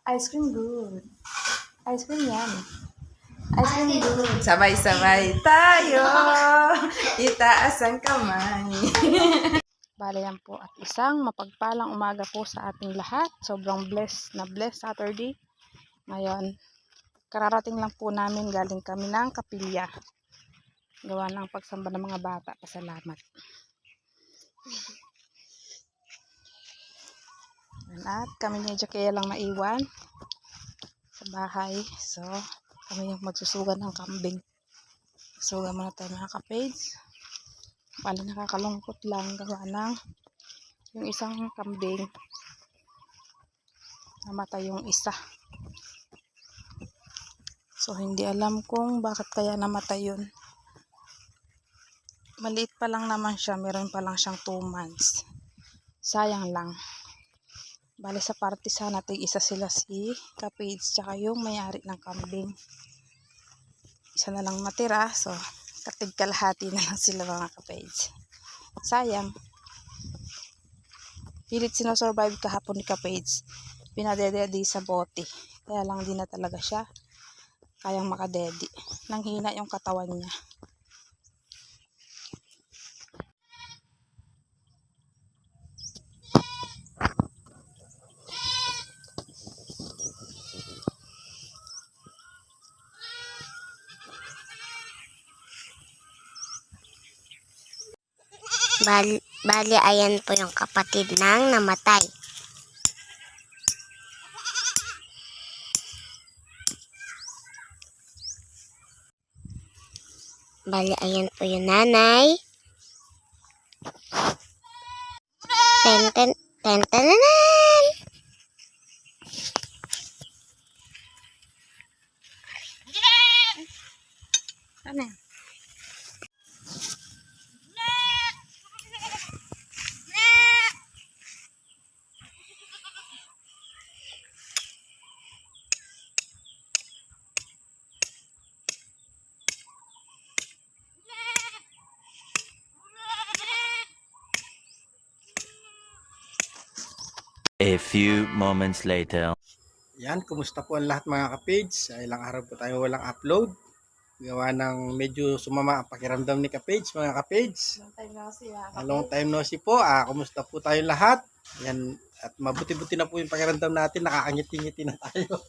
Ice cream good. Ice cream yan. Ice cream good. Sabay-sabay tayo. Itaas ang kamay. Bale yan po at isang mapagpalang umaga po sa ating lahat. Sobrang blessed na blessed Saturday. Ngayon, kararating lang po namin, galing kami ng kapilya. Gawa ng pagsamba ng mga bata. Pasalamat. At kami ni Jackie lang naiwan sa bahay. So, kami yung magsusugan ng kambing. Sugan muna tayo mga ka-page. Bali nakakalungkot lang gawa ng yung isang kambing namatay yung isa. So hindi alam kung bakit kaya namatay yun. Maliit pa lang naman siya, meron pa lang siyang 2 months. Sayang lang. Bali sa party sana isa sila si ka-page tsaka yung may-ari ng kambing. Isa na lang matira, so katig kalahati na lang sila mga ka-page. Sayang. Pilit sinosurvive kahapon ni ka-page. Pinadededi sa bote. Kaya lang di na talaga siya kayang makadedi. Nanghina yung katawan niya. Bali, ayan po yung kapatid ng namatay. Bali, ayan po yung nanay. Ten, ten, ten, tenanan! Ano yan? A few moments later. Yan, kumusta po ang lahat mga ka-page? Ilang araw po tayo walang upload. Gawa ng medyo sumama ang pakiramdam ni ka-page, mga ka-page. Long time no see po. Kumusta po tayong lahat? Yan, at mabuti-buti na po yung pakiramdam natin. Nakakangiti-ngiti na tayo.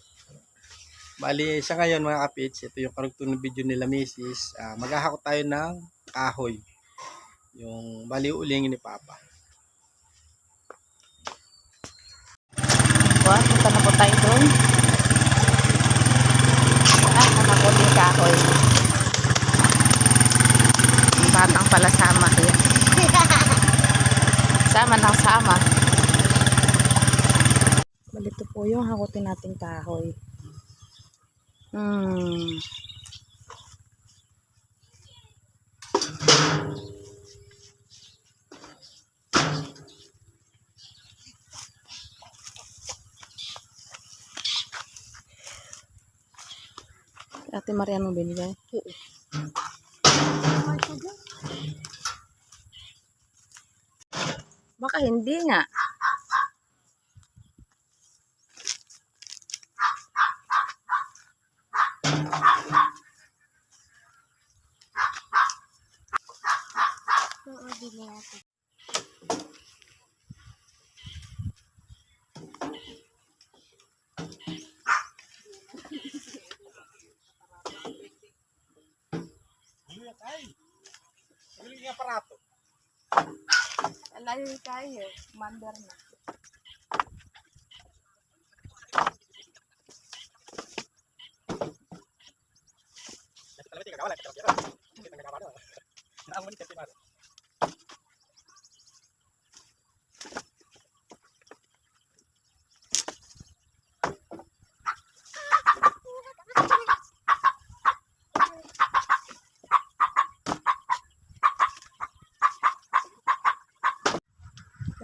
Bali, sa ngayon mga ka-page, ito yung karugtong ng video nila Mrs. Maghahakot tayo ng kahoy. Yung bali ulingin ni Papa. Punta na po tayo doon. Nakakuling kahoy. Ang batang pala sama eh. Sama ng sama. Balito po yung hakutin nating kahoy. Ate Marian mo binigay? Oo. Baka hindi nga. Oo, bili natin. Yung aparato. Alayo tayo. Mandar na.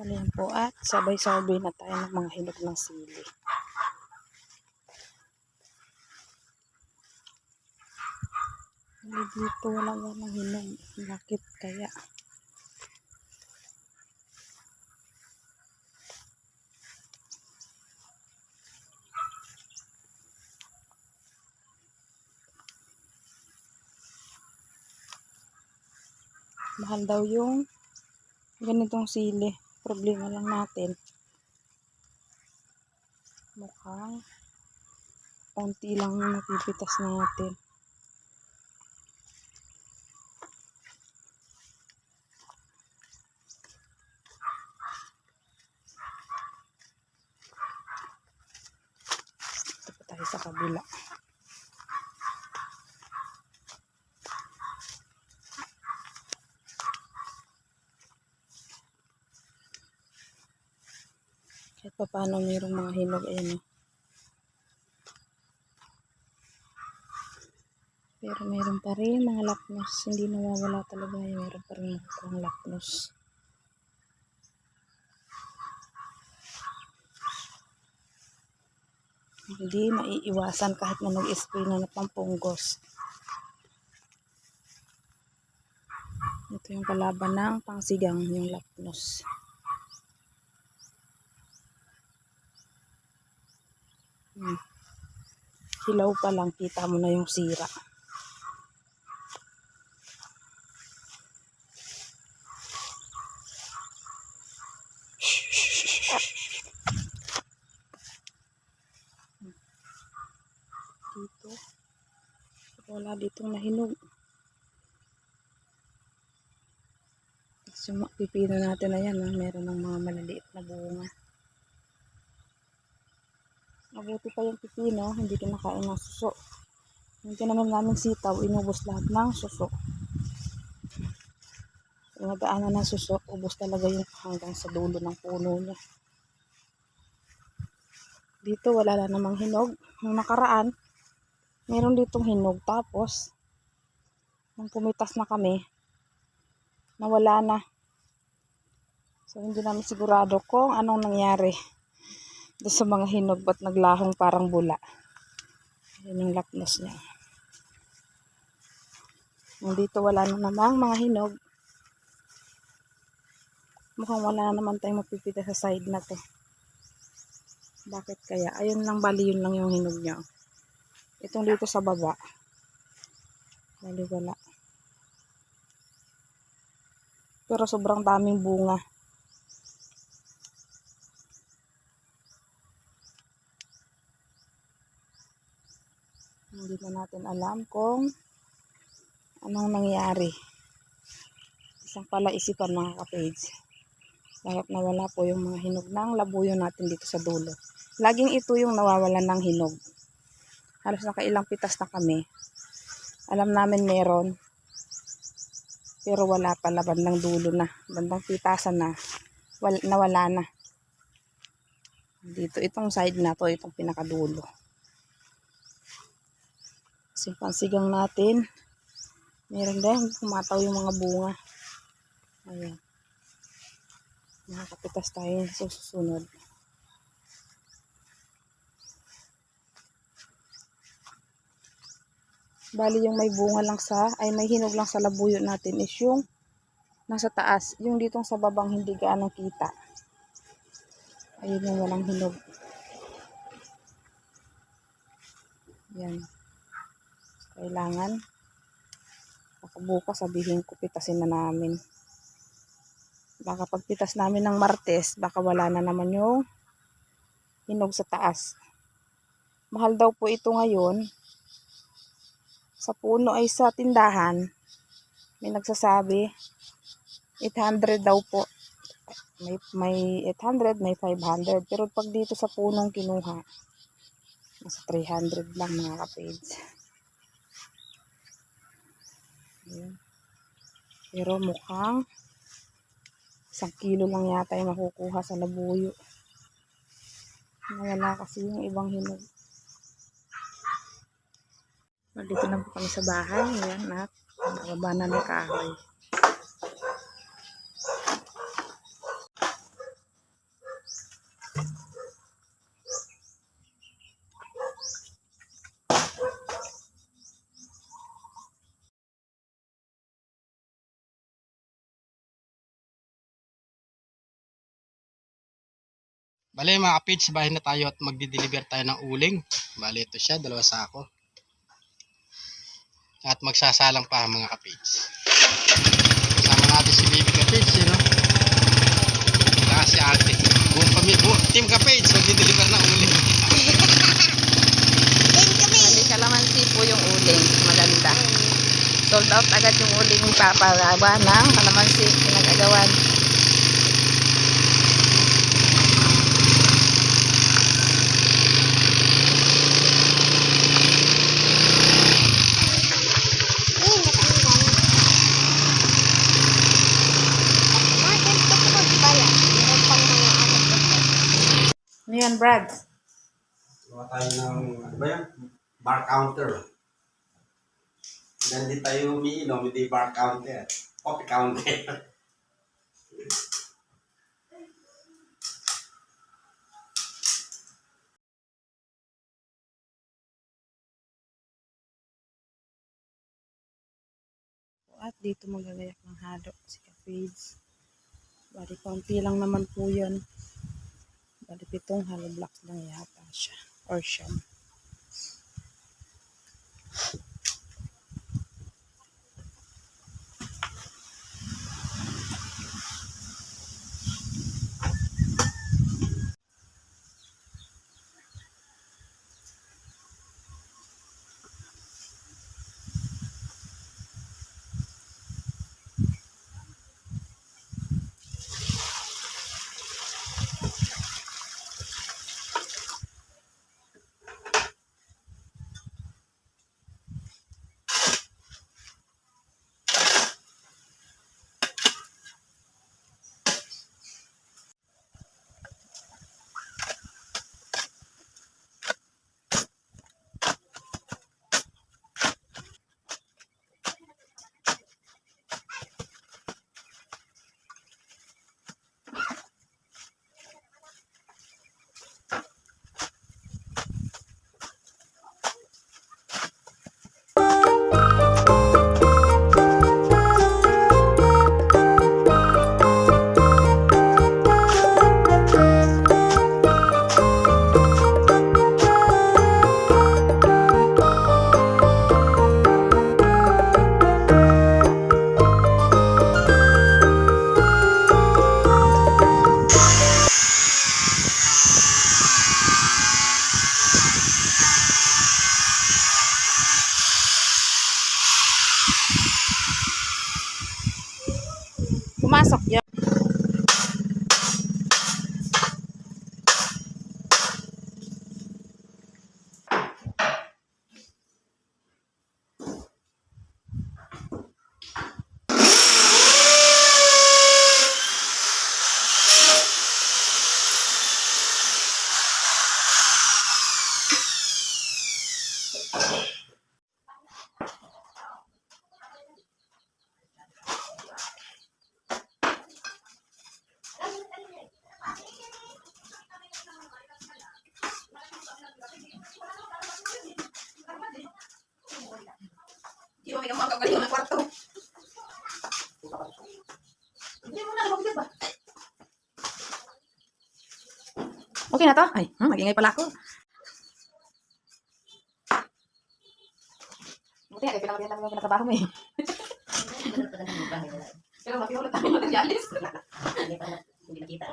Yan po at sabay-sabay na tayo ng mga hinog ng sili. Dito wala ng hinog. Bakit kaya? Mahal daw yung ganitong sili. Problema lang natin. Mukhang konti lang yung napipitas natin. Ito pa tayo sa kabila. Kahit pa paano mayroong mga hinog. Ayan o. Pero mayroon pa rin mga lapnos. Hindi nawawala talaga. Mayroon pa rin mga lapnos. Hindi maiiwasan kahit na nag-spray na ng pampunggos. Ito yung kalaban ng pangsigang, yung lapnos. Hilaw pa lang, kita mo na yung sira. Dito. Wala ditong nahinog. Yung pipino natin na yan, meron ng mga maliliit na bunga. Mabuti pa yung pipino, hindi kinakain ng suso. Yung tinanim namin sitaw, inubos lahat ng suso. Yung nagdaanan ng suso, ubos talaga yung hanggang sa dulo ng puno niya. Dito wala na namang hinog. Nung nakaraan, meron ditong hinog. Tapos, nung pumitas na kami, nawala na. So, hindi namin sigurado kung anong nangyari doon sa mga hinog, ba't naglahong parang bula. Yun yung lapnos niya. Nung dito wala na namang mga hinog, mukhang wala na naman tayong mapipita sa side na to. Bakit kaya? Ayun lang, bali yun lang yung hinog niya. Itong dito sa baba, bali wala. Pero sobrang daming bunga. Hindi na natin alam kung anong nangyari. Isang palaisipan mga ka-page. Bakit nawala po yung mga hinog ng labuyo natin dito sa dulo. Laging ito yung nawawalan ng hinog. Halos nakailang pitas na kami. Alam namin meron. Pero wala pala, bandang dulo na. Bandang pitasan na. Nawala na. Dito, itong side na to, itong pinakadulo. Kasi pansigang natin, meron din, kumataw yung mga bunga. Ayan. Nakakapitas tayo sa susunod. Bali yung may bunga lang may hinog lang sa labuyo natin is yung nasa taas. Yung ditong sa babang hindi gaano kita. Ayun yung walang hinog. Yan. Kailangan bukas sabihin ko pitasin na namin. Baka pagpitas namin ng Martes, baka wala na naman yung hinog sa taas. Mahal daw po ito ngayon. Sa puno ay sa tindahan, may nagsasabi 800 daw po. May 800, may 500. Pero pag dito sa punong kinuha, nasa 300 lang mga ka-page. Ayan. Pero mukhang 1 kilo lang yata yung makukuha sa labuyo. Nawala kasi yung ibang hinog. Dito na po kami sa bahay. Ayan, at nakababa na ng kahoy. Bale mga kapage, sa bahay na tayo at magdi-deliver tayo ng uling. Bale ito siya, 2 sako. At magsasalang pa mga kapage. Kasama Kasama natin si Baby Kapage, you know? Saka si ate. Team Kapage, magdi-deliver na uling. Din kami. Mali kalamansi po yung uling. Maganda. Sold out agad yung uling papalaba ng kalamansi. Pinag-agawan. Ano yan, Brad? Gawa tayo ng, ano ba yan? Bar counter. Dahil di tayo umiinom, hindi bar counter. Coffee counter. At dito magagayak ng halo si Kapage. Bali, kaunti lang naman po yun. Bali, 7 hollow blocks lang yata siya. Or siya. Pumasok yun. Hindi mo may makagaling ng kwarto. Hindi mo na lumagyan ba? Okay na to? Ay, mag-ingay pala ako. Buti nga, pinamagyan namin yung pinagtrabaho mo eh. Pero makiulat namin yung materialis. Hindi pa hindi nakita.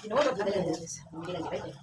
Pinulot namin yung materialis. Hindi lang kita.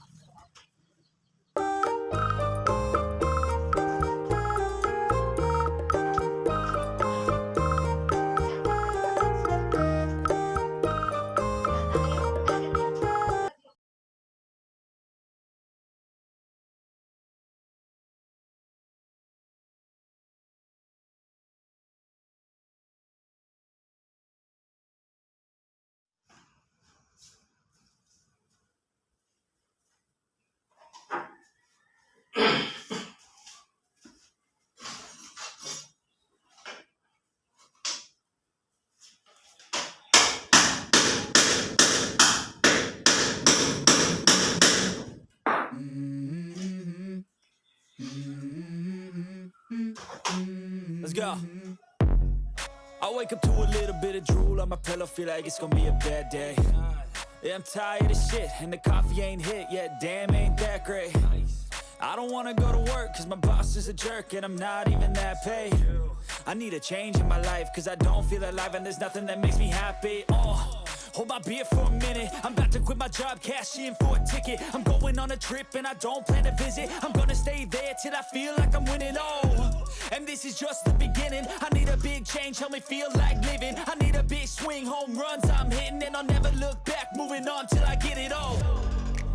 Let's go. I wake up to a little bit of drool on my pillow, feel like it's gonna be a bad day. Yeah, I'm tired of shit, and the coffee ain't hit yet, damn, ain't that great. I don't wanna go to work, cause my boss is a jerk, and I'm not even that paid. I need a change in my life, cause I don't feel alive and there's nothing that makes me happy. Hold my beer for a minute. I'm about to quit my job, cash in for a ticket. I'm going on a trip and I don't plan to visit. I'm gonna stay there till I feel like I'm winning. And this is just the beginning. I need a big change, help me feel like living. I need a big swing, home runs I'm hitting, and I'll never look back, moving on till I get it all.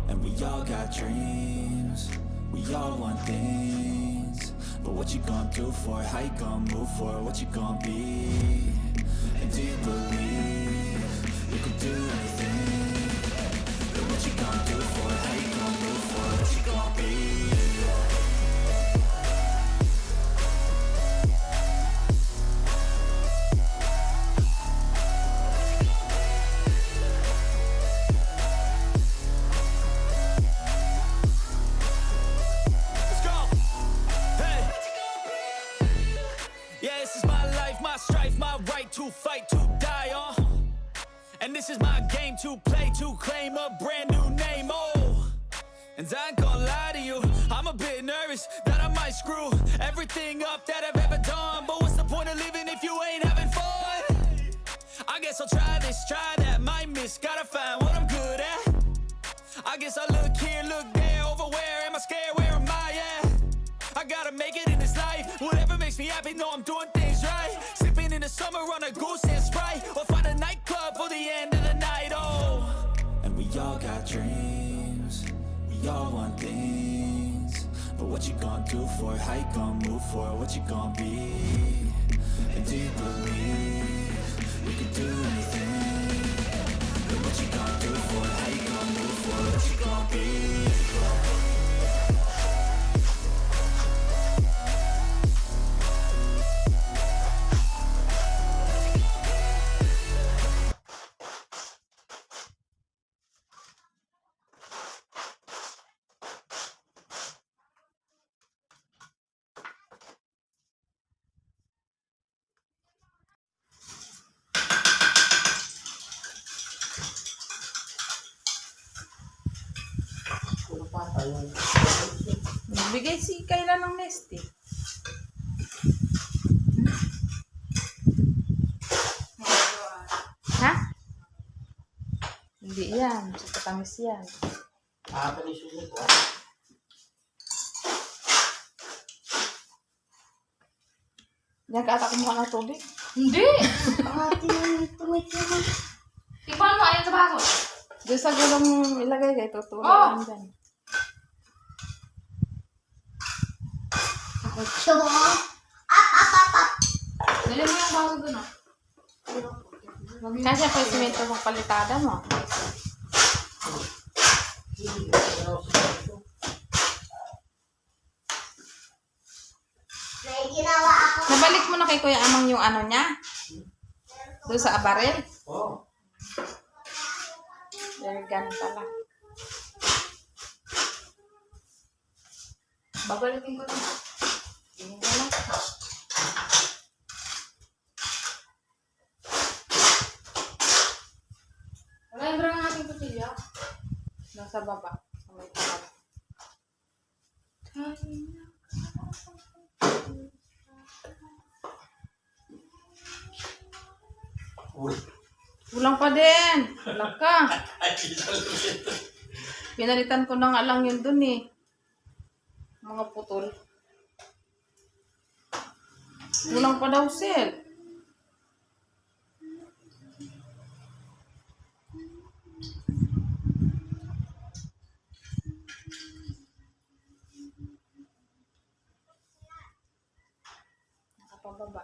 And we all got dreams, we all want things, but what you gonna do for it? How you gonna move for it? What you gonna be? And do you believe you can do anything? But what you gonna do for it? How you gonna move for it? What you gonna be? Let's go. Hey. Yeah, this is my life, my strife, my right to fight, to die, And this is my game to play, to claim a brand new name, And I ain't gonna lie to you, I'm a bit nervous that I might screw everything up that I've ever done. But what's the point of living if you ain't having fun? I guess I'll try this, try that, might miss, gotta find what I'm good at. I guess I look here, look there, over where am I scared, where am I at? I gotta make it in this life, whatever makes me happy, know I'm doing things right. Sipping in the summer on a goose and Sprite, or find a nightclub for the end of the night, And we all got dreams, we all want things, but what you gonna do for it? How you gonna move for it? What you gonna be? And do you believe you can do anything? But what you gonna do for it? How you gonna move for it? What you gonna be? Nagbigay si Kayla ng nest eh. Ha? Hindi yan. Sa katamis yan. Yan ka ata kumuha ng tubig. Hindi! Ate, tumit naman. Tikman mo, ayan sa baso. Doon sa gulong ilagay kayo. Tutulog Oh! lang dyan. So, Dali mo yung baso dun, Kasi pa yung simento ng palitada mo. may ginawa ako. Nabalik mo na kay Kuya Amang yung ano niya? Doon sa abarel? Oo. Airgun pala. Babalikin ko lang. Tingin ka lang. Wala yung brang ating kutilya. Nasa baba. Sa may tapat. Uy. Kulang pa din. Kulang ka. Pinalitan ko na nga lang yun dun eh. Mga putol. Kulang pa daw, Sel. Nakapababa.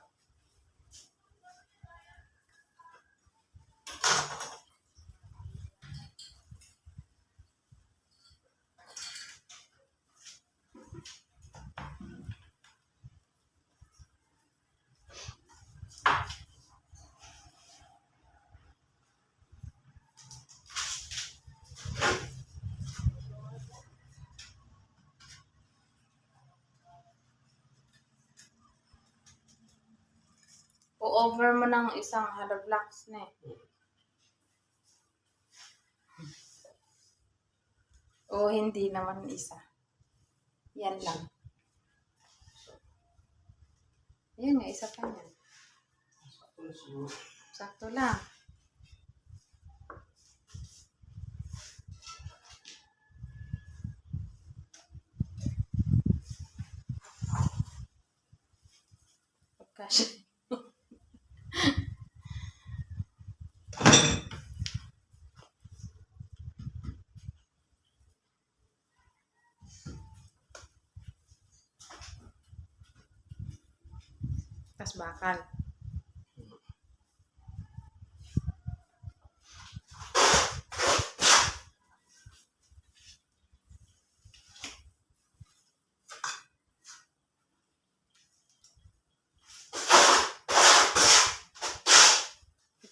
O-over mo ng isang hollow blocks na eh. O hindi naman isa. Yan lang. Ayan nga, isa pa yan. Sakto lang. Pagkasya. Tas bakal.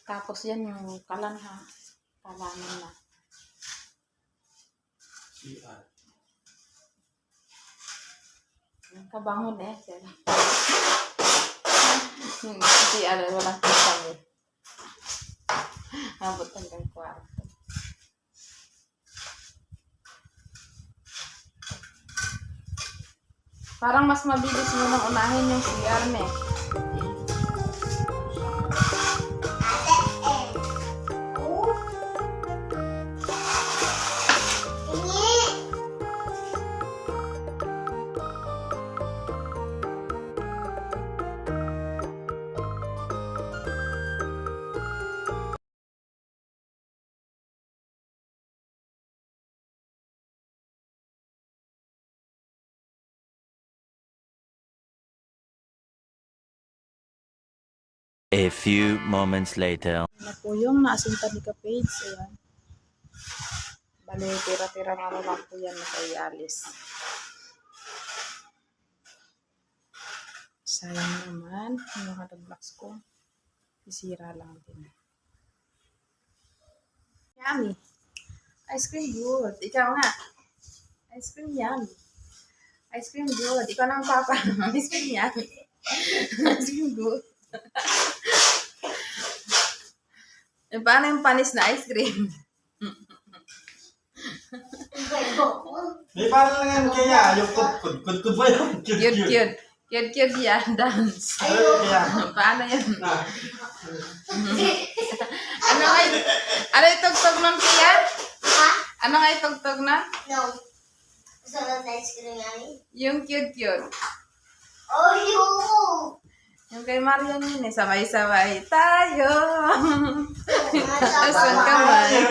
Tapos yan yung kalan ha. Kalanan na. Yung kabangon eh. Si walang kisang eh. Abot hanggang kwarto. Parang mas mabilis mo nang unahin yung CR eh. A few moments later. Na po yung naasinta ni ka-page. Ayan. Bale, tira-tira nga lang po yan na kay Alice. Sayang naman. Yung mga blocks ko. Isira lang din. Yummy. Ice cream good. Ikaw nga. Ice cream yummy. Ice cream good. Ikaw nang papa. Ice cream yummy. Ice cream good. E paano yung panis na ice cream? May parang lang yan kaya, yung kut ba yun? Cute. Cute yan, dance. Paano yan? Ano yung tugtog nun, Pia? Ha? Ano nga yung tugtog na? No. Gusto mo na ice cream namin? Yung cute. Oh, you! Yung kay Marian yun eh, sabay-sabay tayo. Taas ang kamay.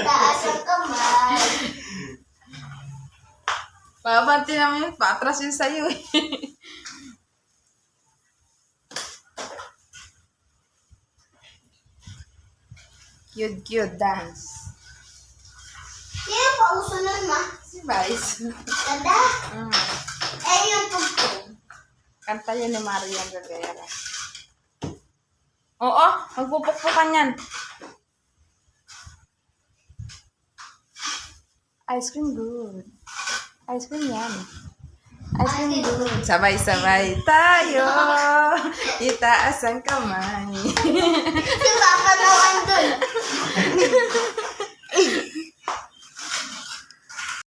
Taas ang kamay. Pabanti naman yun, patras yun sa'yo eh. Cute dance. Sino pa uso nun, ma? Si Vice. Ganda? Yung tugtog. Kanta yun ni Marian Gagayara. Oo, magpupukpukan yan. Ice cream good. Ice cream yan. Ice cream good. Sabay-sabay tayo. Itaas ang kamay. Si Papa naman dun.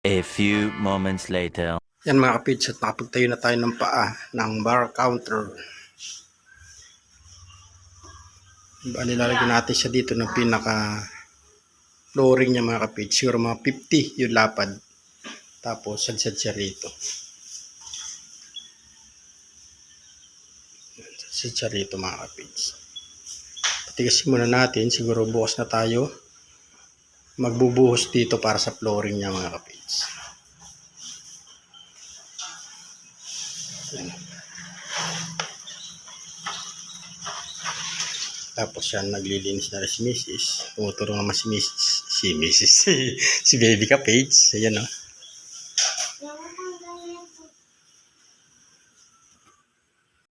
A few moments later. Yan mga kapits, at nakapagtayo na tayo ng paa ng bar counter. Bali, lalagyan natin siya dito ng pinaka flooring niya mga kapits. Siguro mga 50 yung lapad. Tapos sadsad siya rito. Sadsad siya rito mga kapits. Patigasin muna natin. Siguro bukas na tayo magbubuhos dito para sa flooring niya mga kapits. Tapos yan, naglilinis na rin si Mrs. Tumutulong naman si Mrs. Si Baby ka page. Ayan o.